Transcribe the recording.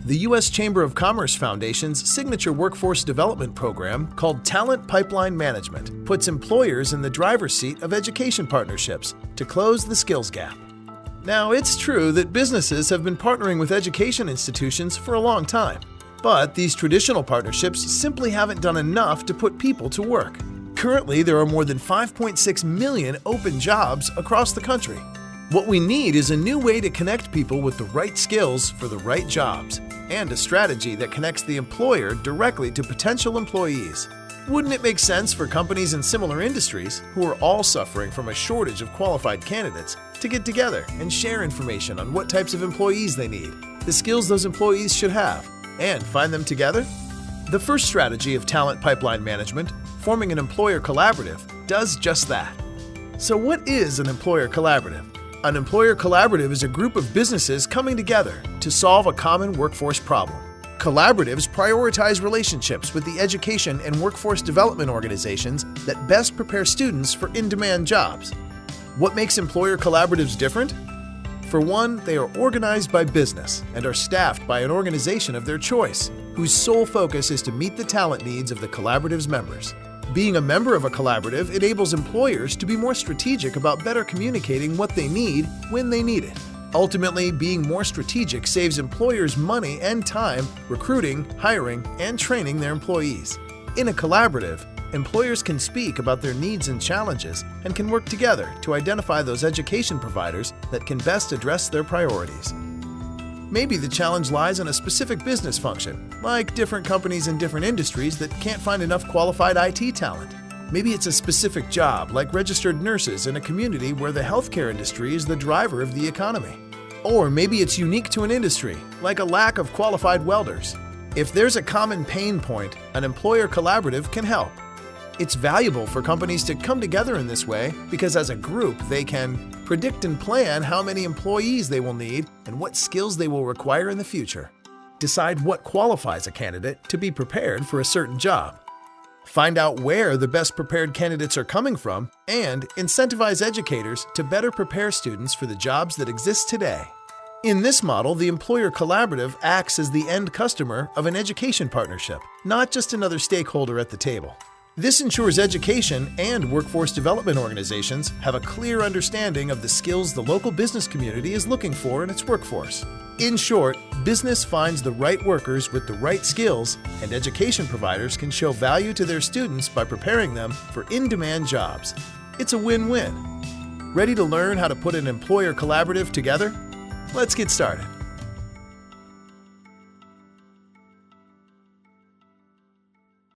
The U.S. Chamber of Commerce Foundation's signature workforce development program, called Talent Pipeline Management, puts employers in the driver's seat of education partnerships to close the skills gap. Now, it's true that businesses have been partnering with education institutions for a long time, but these traditional partnerships simply haven't done enough to put people to work. Currently, there are more than 5.6 million open jobs across the country. What we need is a new way to connect people with the right skills for the right jobs, and a strategy that connects the employer directly to potential employees. Wouldn't it make sense for companies in similar industries, who are all suffering from a shortage of qualified candidates, to get together and share information on what types of employees they need, the skills those employees should have, and find them together? The first strategy of talent pipeline management, forming an employer collaborative, does just that. So what is an employer collaborative? An employer collaborative is a group of businesses coming together to solve a common workforce problem. Collaboratives prioritize relationships with the education and workforce development organizations that best prepare students for in-demand jobs. What makes employer collaboratives different? For one, they are organized by business and are staffed by an organization of their choice, whose sole focus is to meet the talent needs of the collaborative's members. Being a member of a collaborative enables employers to be more strategic about better communicating what they need when they need it. Ultimately, being more strategic saves employers money and time recruiting, hiring, and training their employees. In a collaborative, employers can speak about their needs and challenges and can work together to identify those education providers that can best address their priorities. Maybe the challenge lies in a specific business function, like different companies in different industries that can't find enough qualified IT talent. Maybe it's a specific job, like registered nurses in a community where the healthcare industry is the driver of the economy. Or maybe it's unique to an industry, like a lack of qualified welders. If there's a common pain point, an employer collaborative can help. It's valuable for companies to come together in this way because as a group they can predict and plan how many employees they will need and what skills they will require in the future. Decide what qualifies a candidate to be prepared for a certain job. Find out where the best prepared candidates are coming from and incentivize educators to better prepare students for the jobs that exist today. In this model, the employer collaborative acts as the end customer of an education partnership, not just another stakeholder at the table. This ensures education and workforce development organizations have a clear understanding of the skills the local business community is looking for in its workforce. In short, business finds the right workers with the right skills, and education providers can show value to their students by preparing them for in-demand jobs. It's a win-win. Ready to learn how to put an employer collaborative together? Let's get started.